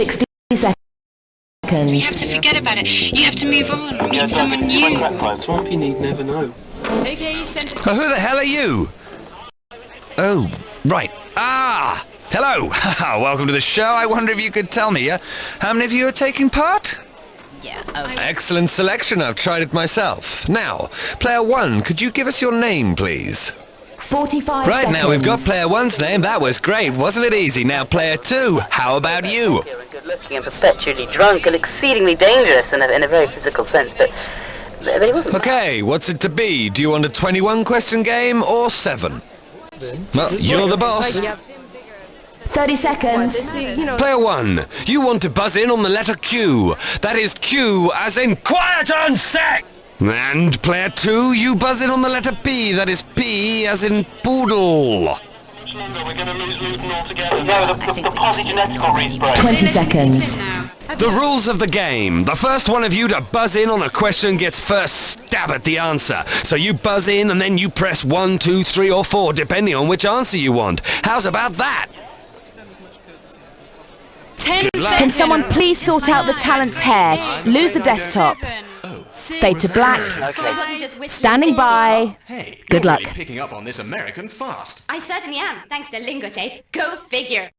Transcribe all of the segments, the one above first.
60 seconds. You have to forget about it. You have to move on. Meet someone new. Swampy need never know. Okay, send Who the hell are you? Oh, right. Ah! Hello! Welcome to the show. I wonder if you could tell me, how many of you are taking part? Yeah, okay. Excellent selection. I've tried it myself. Now, player one, could you give us your name, please? 45 Right, seconds. now we've got player one's name. That was great. Wasn't it easy? Now, player two, how about you? Good looking and perpetually drunk and exceedingly dangerous in a very physical sense, but they wasn't. Okay, what's it to be? Do you want a 21-question game or 7? Well, you're the boss. 30 seconds. Player one, you want to buzz in on the letter Q. That is Q as in quiet on set. And player two, you buzz in on the letter P. That is P as in poodle. We're going to lose Luton altogether. No, the polygenetical respread. 20 seconds. The rules of the game. The first one of you to buzz in on a question gets first stab at the answer. So you buzz in and then you press 1, 2, 3 or 4, depending on which answer you want. How's about that? 10 Good luck. Can someone please sort out the talent's hair? Lose the desktop. Fade to black. Standing by. Hey, Good you're luck. really picking up on this American fast. I certainly am, thanks to Lingo Tape. Go figure.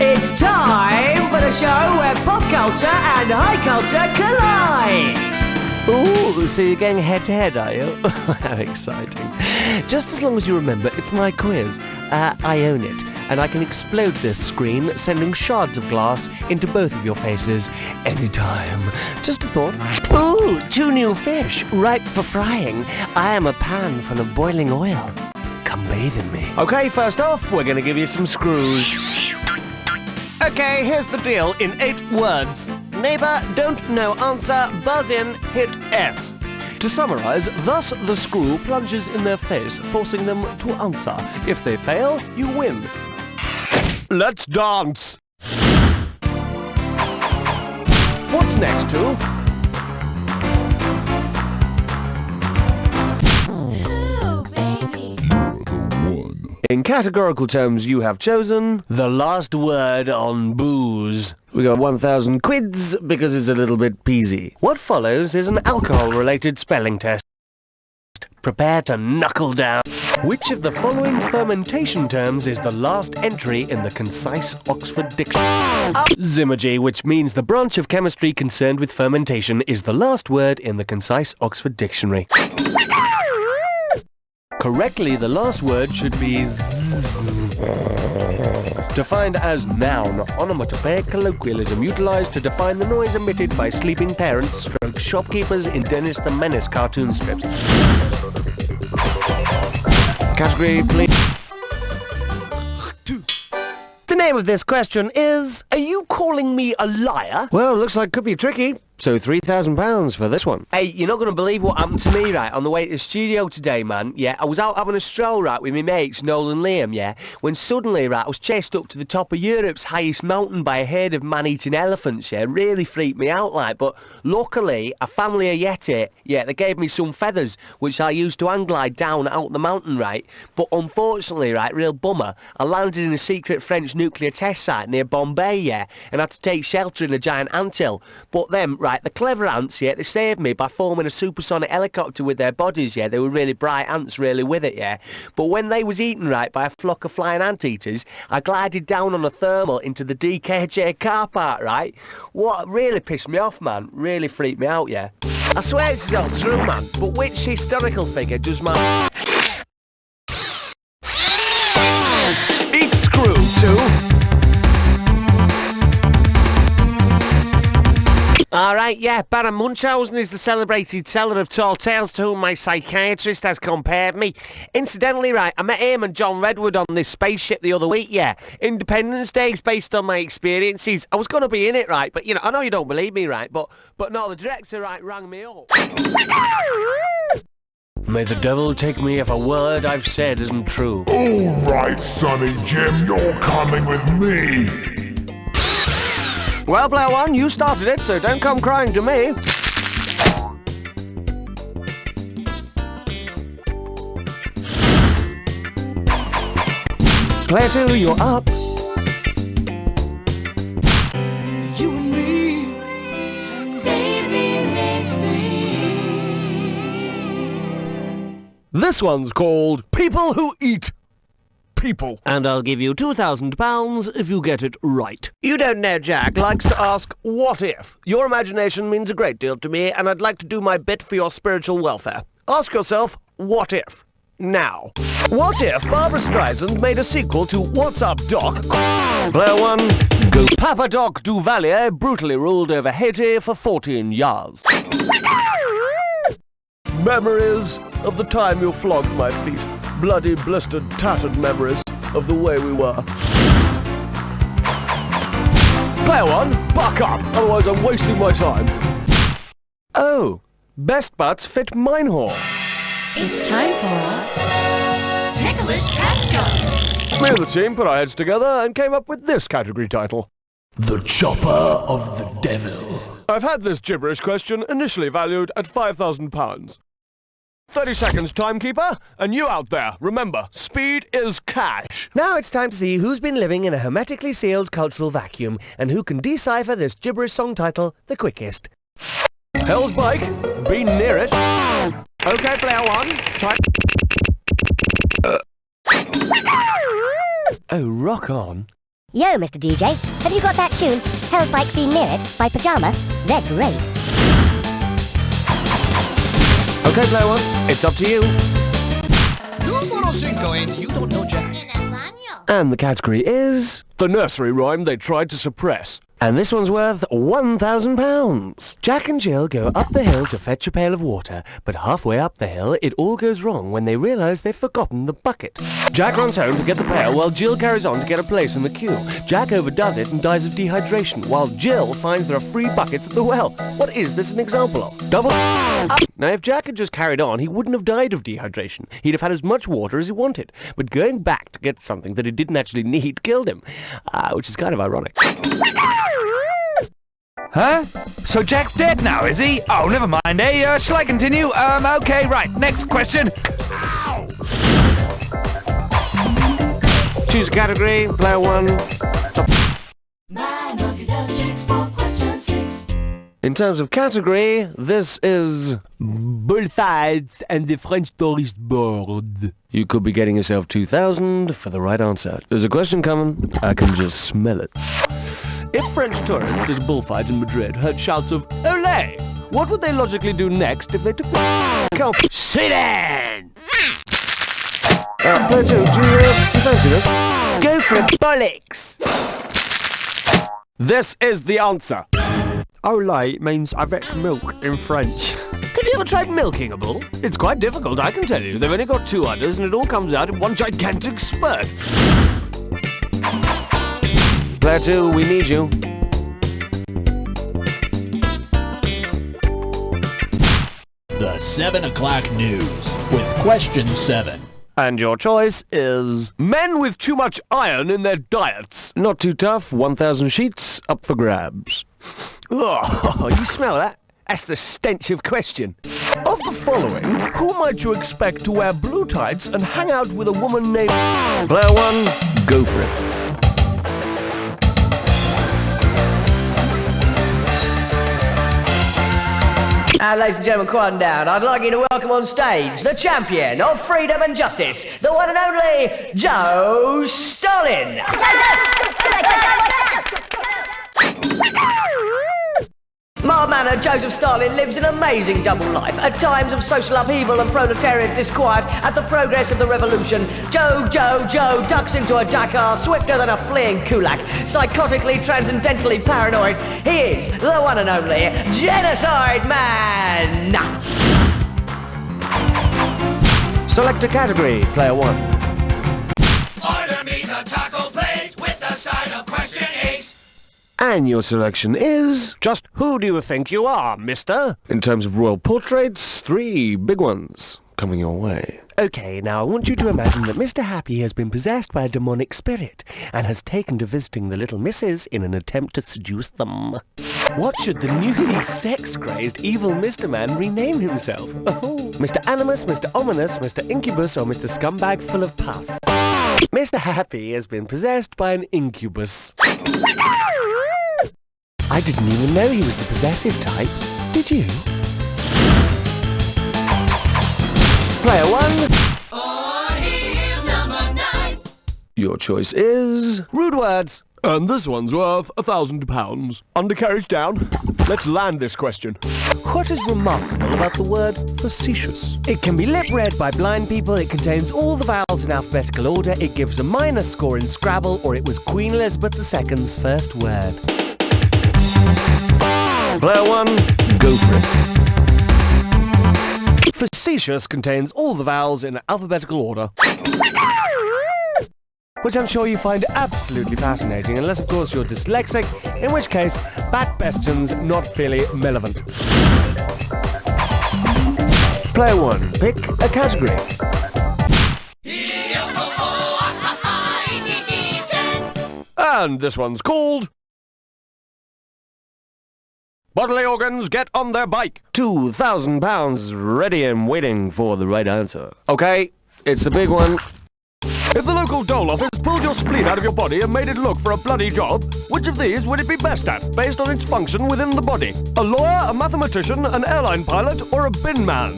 It's time for the show where pop culture and high culture collide! Ooh, so you're going head to head, are you? How exciting. Just as long as you remember, it's my quiz. I own it, and I can explode this screen, sending shards of glass into both of your faces anytime. Just a thought. Ooh, 2 new fish, ripe for frying. I am a pan full of boiling oil. Come bathe in me. Okay, first off, we're going to give you some screws. Okay, here's the deal in 8 words. Neighbour, don't know answer, buzz in, hit S. To summarise, thus the screw plunges in their face, forcing them to answer. If they fail, you win. Let's dance! What's next, too? In categorical terms, you have chosen the last word on booze. We got 1,000 quids because it's a little bit peasy. What follows is an alcohol-related spelling test. Prepare to knuckle down. Which of the following fermentation terms is the last entry in the concise Oxford Dictionary? Zymergy, which means the branch of chemistry concerned with fermentation, is the last word in the concise Oxford Dictionary. Correctly, the last word should be defined as noun, onomatopoeic colloquialism utilized to define the noise emitted by sleeping parents / shopkeepers in Dennis the Menace cartoon strips. Category, please. The name of this question is, are you calling me a liar? Well, looks like it could be tricky. So £3,000 for this one. Hey, you're not going to believe what happened to me, right, on the way to the studio today, man. Yeah, I was out having a stroll, right, with my mates, Noel and Liam, yeah, when suddenly, right, I was chased up to the top of Europe's highest mountain by a herd of man-eating elephants, yeah, really freaked me out, like, but luckily, a family of Yeti, yeah, they gave me some feathers, which I used to hang glide down out the mountain, right, but unfortunately, right, real bummer, I landed in a secret French nuclear test site near Bombay, yeah, and had to take shelter in a giant anthill, but then, right, the clever ants, yeah, they saved me by forming a supersonic helicopter with their bodies, yeah. They were really bright ants, really with it, yeah. But when they was eaten, right, by a flock of flying anteaters, I glided down on a thermal into the DKJ car park, right? What really pissed me off, man. Really freaked me out, yeah. I swear this is all true, man. But which historical figure does my... Eat screw, too. Alright. right, yeah, Baron Munchausen is the celebrated teller of tall tales to whom my psychiatrist has compared me. Incidentally, right, I met him and John Redwood on this spaceship the other week, yeah. Independence Day is based on my experiences. I was going to be in it, right, but, you know, I know you don't believe me, right, but no, the director, right, rang me up. May the devil take me if a word I've said isn't true. All right, Sonny Jim, you're coming with me. Well, player one, you started it, so don't come crying to me. Player two, you're up. You and me, baby, makes me. This one's called People Who Eat People. And I'll give you £2,000 if you get it right. You don't know Jack likes to ask, what if? Your imagination means a great deal to me, and I'd like to do my bit for your spiritual welfare. Ask yourself, what if? Now. What if Barbara Streisand made a sequel to What's Up, Doc? Player one, go. Papa Doc Duvalier brutally ruled over Haiti for 14 years. Memories of the time you flogged my feet. Bloody, blistered, tattered memories of the way we were. Player one, buck up, otherwise I'm wasting my time. Oh, best butts fit mine whore. It's time for a ticklish category. Me and the team put our heads together and came up with this category title. The Chopper of the Devil. I've had this gibberish question initially valued at £5,000. 30 seconds, timekeeper, and you out there, remember, speed is cash. Now it's time to see who's been living in a hermetically sealed cultural vacuum and who can decipher this gibberish song title the quickest. Hell's Bike, been near it. Okay, player one, time. Oh, rock on. Yo, Mr. DJ, have you got that tune, Hell's Bike Be Near It, by Pyjama? They're great. Okay, player one, it's up to you. Numero 5, and you don't know Jack. And the category is the nursery rhyme they tried to suppress. And this one's worth £1,000. Jack and Jill go up the hill to fetch a pail of water, but halfway up the hill, it all goes wrong when they realise they've forgotten the bucket. Jack runs home to get the pail while Jill carries on to get a place in the queue. Jack overdoes it and dies of dehydration, while Jill finds there are free buckets at the well. What is this an example of? Double up. Now, if Jack had just carried on, he wouldn't have died of dehydration. He'd have had as much water as he wanted. But going back to get something that he didn't actually need killed him, which is kind of ironic. Huh? So Jack's dead now, is he? Oh, never mind, eh? Shall I continue? Okay, right. Next question. Ow! Choose a category, player one. In terms of category, this is Bullfights and the French tourist board. You could be getting yourself 2,000 for the right answer. There's a question coming. I can just smell it. If French tourists at a bullfight in Madrid heard shouts of "Olé!", what would they logically do next if they took the count? Sit down! Player two, do you fancy this? Go for it, bollocks! This is the answer. Olé means avec milk in French. Have you ever tried milking a bull? It's quite difficult, I can tell you. They've only got 2 udders and it all comes out in one gigantic spurt. Player two, we need you. The 7 o'clock news with question 7. And your choice is men with too much iron in their diets. Not too tough, 1,000 sheets, up for grabs. Oh, you smell that? That's the stench of question. Of the following, who might you expect to wear blue tights and hang out with a woman named... Player one, go for it. And ladies and gentlemen, quiet down. I'd like you to welcome on stage the champion of freedom and justice, the one and only Joe Stalin. mild-mannered Joseph Stalin lives an amazing double life. At times of social upheaval and proletariat disquiet at the progress of the revolution, Joe ducks into a Dakar swifter than a fleeing kulak. Psychotically, transcendentally paranoid, he is the one and only Genocide Man! Select a category, player 1. Order me the taco plate with the side of question 8. And your selection is... Just who do you think you are, mister? In terms of royal portraits, 3 big ones coming your way. Okay, now I want you to imagine that Mr. Happy has been possessed by a demonic spirit and has taken to visiting the little misses in an attempt to seduce them. What should the newly sex-crazed evil Mr. Man rename himself? Oh, Mr. Animus, Mr. Ominous, Mr. Incubus, or Mr. Scumbag full of pus? Mr. Happy has been possessed by an incubus. I didn't even know he was the possessive type. Did you? Player 1. Oh, here's number 9. Your choice is... Rude words. And this one's worth £1,000. Undercarriage down. Let's land this question. What is remarkable about the word facetious? It can be lip-read by blind people, it contains all the vowels in alphabetical order, it gives a minus score in Scrabble, or it was Queen Elizabeth II's first word. Player 1, go for it. Facetious contains all the vowels in alphabetical order. Which I'm sure you find absolutely fascinating, unless of course you're dyslexic, in which case, that question's not really relevant. Player 1, pick a category. And this one's called... Bodily organs get on their bike. £2,000 ready and waiting for the right answer. Okay, it's the big one. If the local dole office pulled your spleen out of your body and made it look for a bloody job, which of these would it be best at, based on its function within the body? A lawyer, a mathematician, an airline pilot, or a bin man?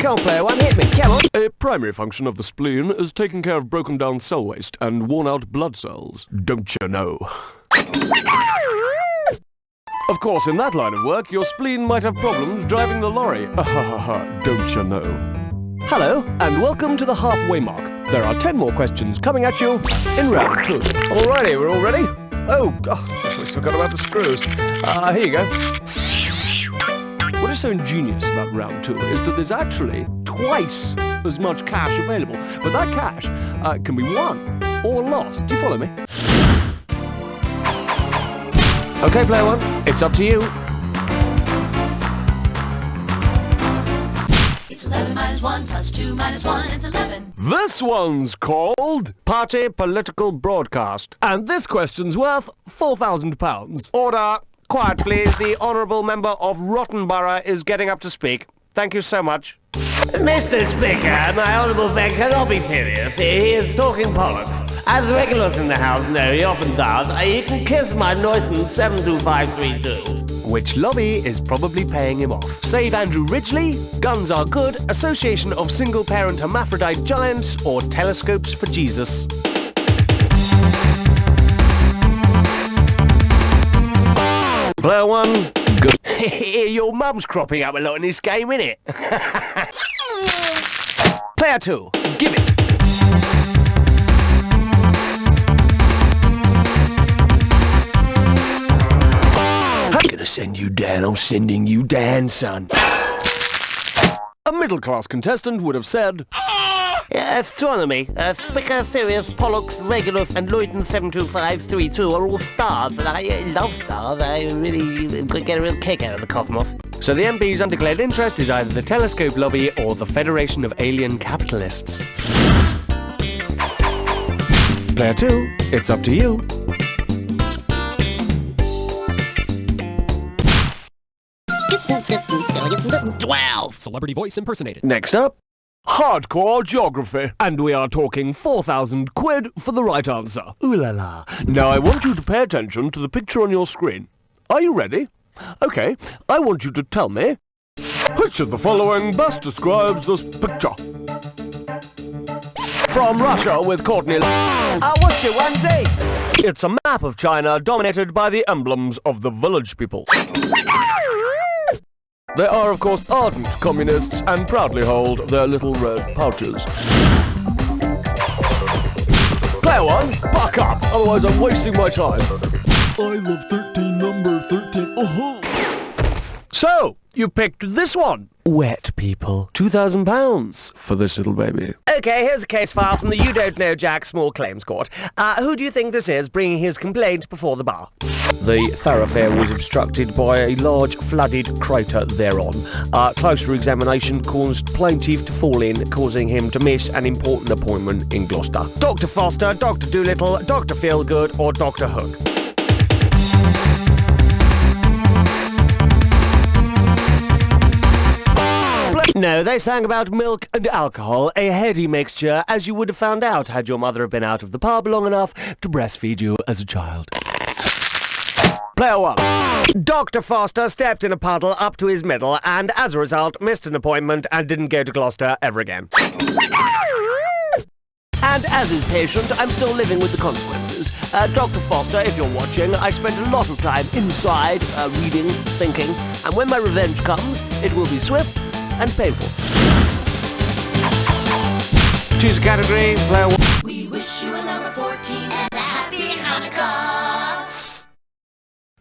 Come on, player 1, hit me, come on. A primary function of the spleen is taking care of broken down cell waste and worn out blood cells. Don't you know? Of course, in that line of work, your spleen might have problems driving the lorry. Don't you know? Hello, and welcome to the halfway mark. There are 10 more questions coming at you in round 2. Alrighty, we're all ready? Oh, God, we forgot about the screws. Here you go. What is so ingenious about round 2 is that there's actually twice as much cash available. But that cash can be won or lost. Do you follow me? Okay, player 1, it's up to you. It's 11 minus 1 plus 2 minus 1 is 11. This one's called Party Political Broadcast. And this question's worth £4,000. Order. Quiet, please. The Honourable Member of Rottenborough is getting up to speak. Thank you so much. Mr. Speaker, my honourable friend cannot be serious. He is talking bollocks. As Regulus in the House know, he often does. He can kiss my Neuton 72532. Which lobby is probably paying him off? Save Andrew Ridgely, Guns Are Good, Association of Single-Parent Hermaphrodite Giants, or Telescopes for Jesus. Player 1, good. Your mum's cropping up a lot in this game, innit? Player 2, give it. I'm gonna send you down, I'm sending you down, son. A middle-class contestant would have said... Astronomy. Speaker, Sirius, Pollux, Regulus, and Leuton 72532 are all stars, and I love stars. I really get a real kick out of the cosmos. So the MP's undeclared interest is either the Telescope Lobby or the Federation of Alien Capitalists. Player 2, it's up to you. Celebrity voice impersonated. Next up, hardcore geography. And we are talking 4,000 quid for the right answer. Ooh la la. Now I want you to pay attention to the picture on your screen. Are you ready? Okay, I want you to tell me which of the following best describes this picture. From Russia with Courtney. What's your onesie? It's a map of China dominated by the emblems of the village people. They are, of course, ardent communists and proudly hold their little red pouches. Player one, buck up, otherwise I'm wasting my time. I love 13, number 13. So, you picked this one. Wet people. £2,000 for this little baby. Okay, here's a case file from the You Don't Know Jack Small Claims Court. Who do you think this is bringing his complaint before the bar? The thoroughfare was obstructed by a large flooded crater thereon. Closer examination caused plaintiff to fall in, causing him to miss an important appointment in Gloucester. Dr. Foster, Dr. Doolittle, Dr. Feelgood, or Dr. Hook? No, they sang about milk and alcohol, a heady mixture, as you would have found out had your mother been out of the pub long enough to breastfeed you as a child. Player one. Dr. Foster stepped in a puddle up to his middle and, as a result, missed an appointment and didn't go to Gloucester ever again. And as his patient, I'm still living with the consequences. Dr. Foster, if you're watching, I spent a lot of time inside, reading, thinking, and when my revenge comes, it will be swift and painful. Choose a category, player one. We wish you a number 14 and a happy Hanukkah.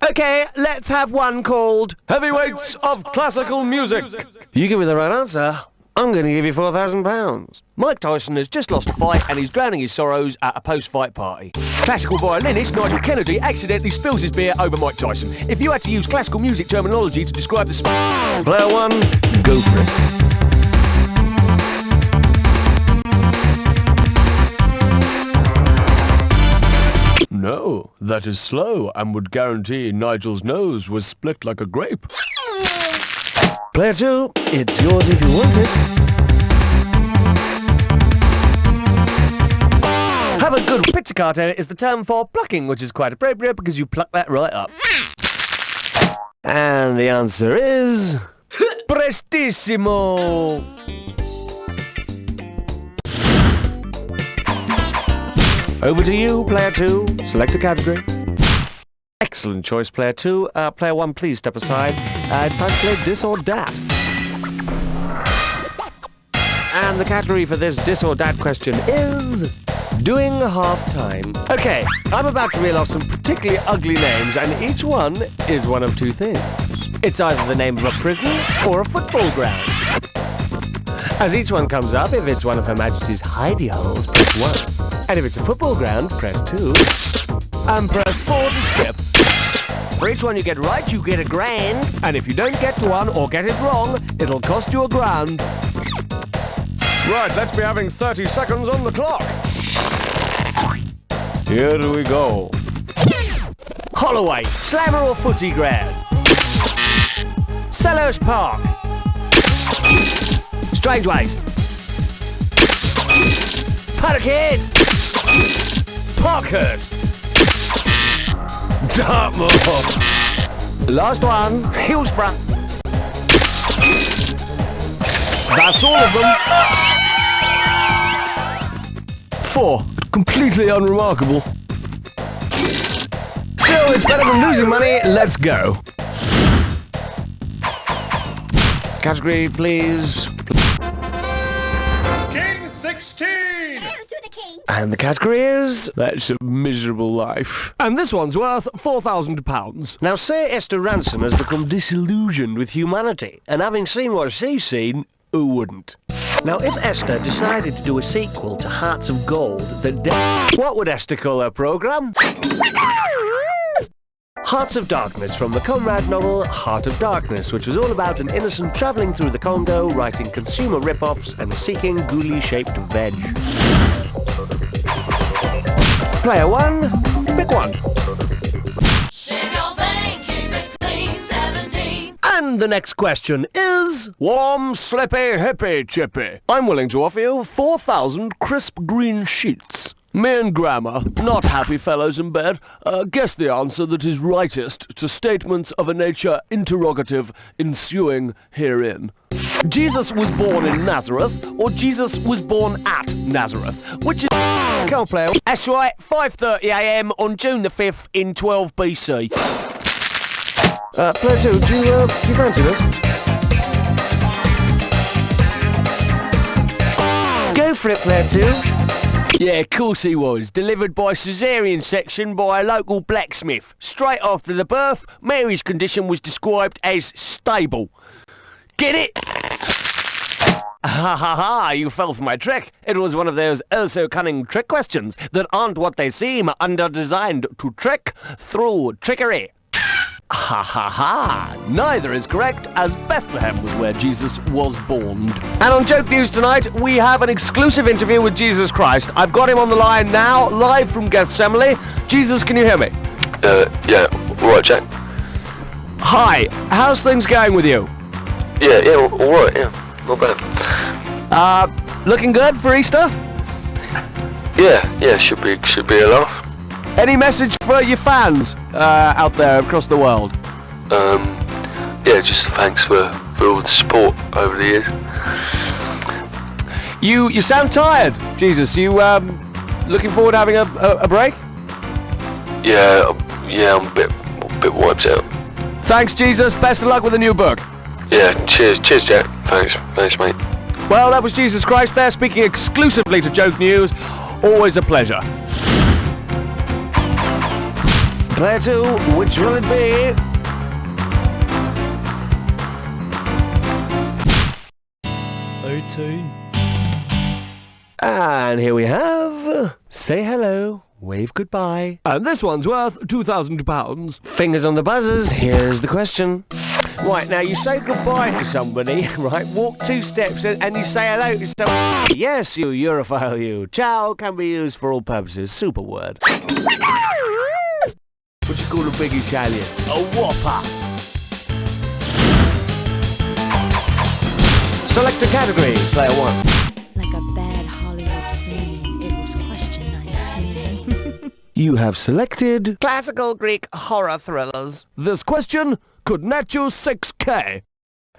Okay, let's have one called Heavyweights of Classical Music. You give me the right answer, I'm going to give you £4,000. Mike Tyson has just lost a fight and he's drowning his sorrows at a post-fight party. Classical violinist Nigel Kennedy accidentally spills his beer over Mike Tyson. If you had to use classical music terminology to describe the player one, go for it. No, that is slow and would guarantee Nigel's nose was split like a grape. Player two, it's yours if you want it. Have a good pizzicato is the term for plucking, which is quite appropriate because you pluck that right up. And the answer is... Prestissimo! Over to you, player two. Select a category. Excellent choice, player two. Player one, please step aside. It's time to play This or Dat. And the category for this This or Dat question is... doing half-time. Okay, I'm about to reel off some particularly ugly names, and each one is one of two things. It's either the name of a prison or a football ground. As each one comes up, if it's one of Her Majesty's hidey holes, press 1. And if it's a football ground, press 2. And press 4 to skip. For each one you get right, you get £1,000. And if you don't get to one or get it wrong, it'll cost you £1,000. Right, let's be having 30 seconds on the clock. Here we go. Holloway, Slammer or Footy Ground? Selhurst Park. Strangeways. Paddock Parkhurst. Dartmoor. Last one, Hillsborough. That's all of them. 4. Completely unremarkable. Still, it's better than losing money. Let's go. Category, please. King 16! And the category is... That's a miserable life. And this one's worth £4,000. Now, say Esther Ransom has become disillusioned with humanity, and having seen what she's seen, who wouldn't? Now, if Esther decided to do a sequel to Hearts of Gold, what would Esther call her programme? Hearts of Darkness from the Conrad novel Heart of Darkness, which was all about an innocent travelling through the Congo, writing consumer rip-offs and seeking ghoulie-shaped veg. Player one, pick one. And the next question is... Warm, slippy, hippy, chippy. I'm willing to offer you 4,000 crisp green sheets. Me and Grammar, not happy fellows in bed, guess the answer that is rightest to statements of a nature interrogative ensuing herein. Jesus was born in Nazareth, or Jesus was born at Nazareth? Which is... Come on, player. That's right, 5:30 a.m. on June the 5th in 12 BC. Player 2, do you fancy this? Go for it, player 2. Yeah, of course he was. Delivered by caesarean section by a local blacksmith. Straight after the birth, Mary's condition was described as stable. Get it? Ha ha ha, you fell for my trick. It was one of those oh-so-cunning trick questions that aren't what they seem and are designed to trick through trickery. Ha ha ha! Neither is correct, as Bethlehem was where Jesus was born. And on Joke News tonight, we have an exclusive interview with Jesus Christ. I've got him on the line now, live from Gethsemane. Jesus, can you hear me? Yeah. Alright, Jack. Hi, how's things going with you? Yeah, alright, yeah. Not bad. Looking good for Easter? Yeah, should be a laugh. Any message for your fans out there across the world? Yeah, just thanks for all the support over the years. You sound tired, Jesus. You looking forward to having a break? Yeah, I'm a bit wiped out. Thanks, Jesus. Best of luck with the new book. Yeah, cheers, Jack. Thanks, mate. Well, that was Jesus Christ there, speaking exclusively to Joke News. Always a pleasure. Player 2, which will it be? And here we have... Say hello, wave goodbye. And this one's worth £2,000. Fingers on the buzzers, here's the question. Right, now you say goodbye to somebody, right? Walk 2 steps and you say hello to somebody. Yes, you Europhile, you. Ciao can be used for all purposes. Super word. What you call a big Italian? A whopper. Select a category, player 1. Like a bad Hollywood scene, it was question 19. You have selected classical Greek horror thrillers. This question could net you 6K.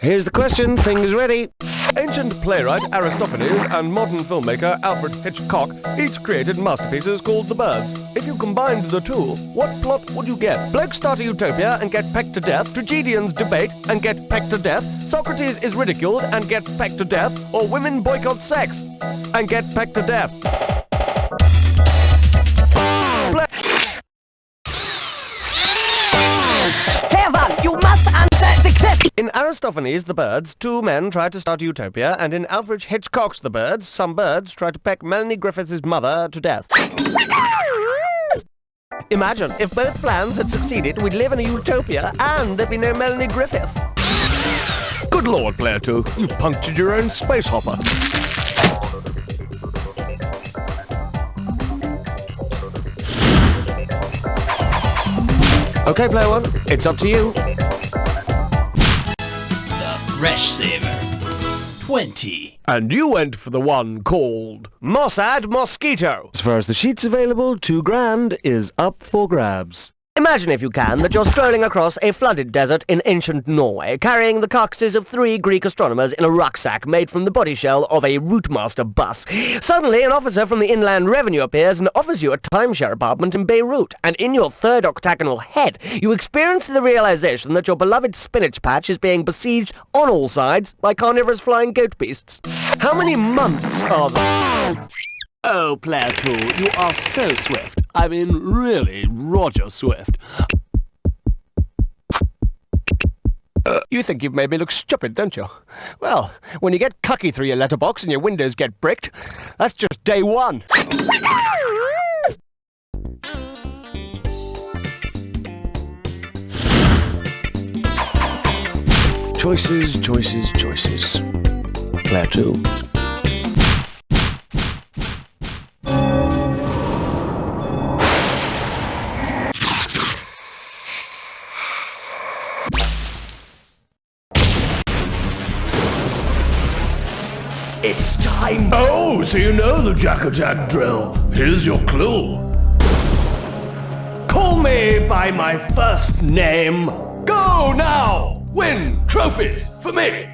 Here's the question, fingers ready. Ancient playwright Aristophanes and modern filmmaker Alfred Hitchcock each created masterpieces called The Birds. If you combined the two, what plot would you get? Blokes start a utopia and get pecked to death, tragedians debate and get pecked to death, Socrates is ridiculed and gets pecked to death, or women boycott sex and get pecked to death. Heaven, you must answer the question. In Aristophanes' The Birds, 2 men try to start a utopia, and in Alfred Hitchcock's The Birds, some birds try to peck Melanie Griffith's mother to death. Imagine, if both plans had succeeded, we'd live in a utopia, and there'd be no Melanie Griffith. Good lord, player 2, you've punctured your own space hopper. Okay, player 1, it's up to you. The Fresh Saver. 20. And you went for the one called Mossad Mosquito. As far as the sheets available, £2,000 is up for grabs. Imagine, if you can, that you're strolling across a flooded desert in ancient Norway, carrying the carcasses of 3 Greek astronomers in a rucksack made from the body shell of a Routemaster bus. Suddenly, an officer from the Inland Revenue appears and offers you a timeshare apartment in Beirut, and in your third octagonal head, you experience the realization that your beloved spinach patch is being besieged on all sides by carnivorous flying goat beasts. How many months are there? Oh, player 2, you are so swift. I mean, really, Roger Swift. You think you've made me look stupid, don't you? Well, when you get cucky through your letterbox and your windows get bricked, that's just day 1. Choices, choices, choices. Player 2. It's time. Oh, so you know the Jack-a-Jack drill. Here's your clue. Call me by my first name. Go now! Win trophies for me!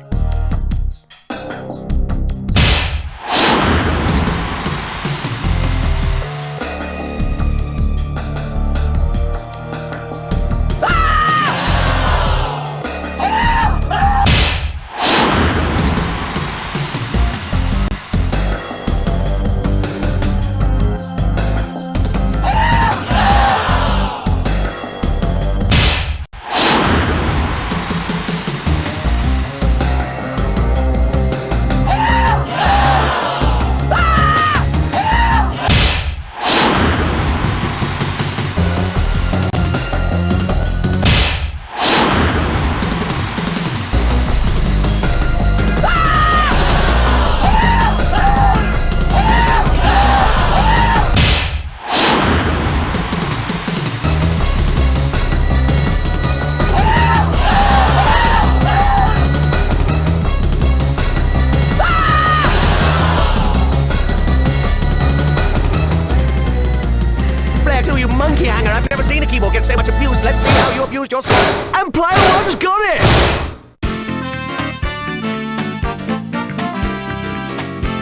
I've never seen a keyboard get so much abuse. Let's see how you abused your score. And player one's got it!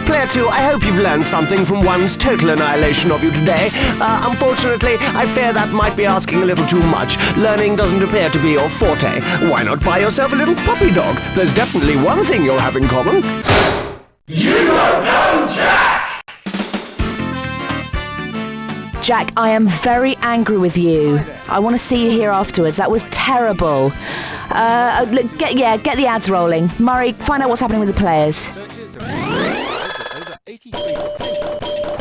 Player 2, I hope you've learned something from one's total annihilation of you today. Unfortunately, I fear that might be asking a little too much. Learning doesn't appear to be your forte. Why not buy yourself a little puppy dog? There's definitely one thing you'll have in common. You don't know Jack! Jack, I am very angry with you. I want to see you here afterwards. That was terrible. Get the ads rolling. Murray, find out what's happening with the players.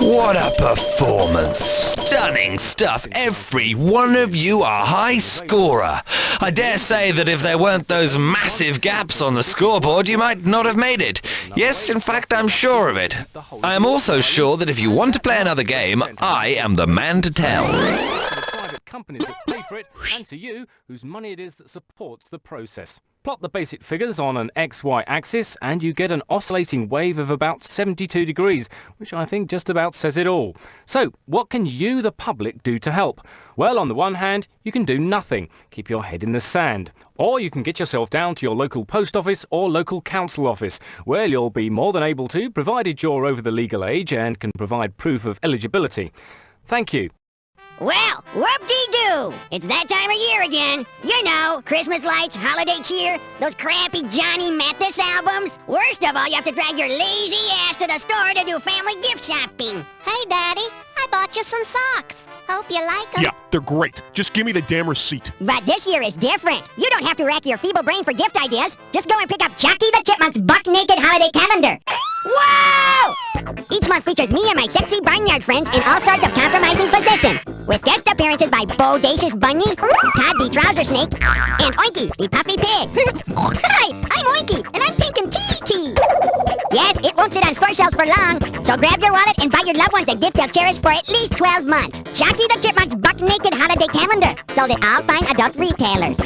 What a performance! Stunning stuff! Every one of you a high scorer. I dare say that if there weren't those massive gaps on the scoreboard, you might not have made it. Yes, in fact, I'm sure of it. I am also sure that if you want to play another game, I am the man to tell. Companies that pay for it, and to you, whose money it is that supports the process. Plot the basic figures on an XY axis and you get an oscillating wave of about 72 degrees, which I think just about says it all. So, what can you, the public, do to help? Well, on the one hand, you can do nothing. Keep your head in the sand. Or you can get yourself down to your local post office or local council office, where you'll be more than able to, provided you're over the legal age and can provide proof of eligibility. Thank you. Well, whoop-dee-doo! It's that time of year again. You know, Christmas lights, holiday cheer, those crappy Johnny Mathis albums. Worst of all, you have to drag your lazy ass to the store to do family gift shopping. Hey, Daddy, I bought you some socks. Hope you like them. Yeah, they're great. Just give me the damn receipt. But this year is different. You don't have to rack your feeble brain for gift ideas. Just go and pick up Chucky the Chipmunk's buck-naked holiday calendar. Whoa! Each month features me and my sexy barnyard friends in all sorts of compromising positions, with guest appearances by Bodacious Bunny, Todd the Trouser Snake, and Oinky the Puffy Pig. Hi, I'm Oinky, and I'm pink and tea. Yes, it won't sit on store shelves for long, so grab your wallet and buy your loved ones a gift they'll cherish for at least 12 months. Chucky the Chipmunk's buck-naked holiday calendar, sold at all fine adult retailers.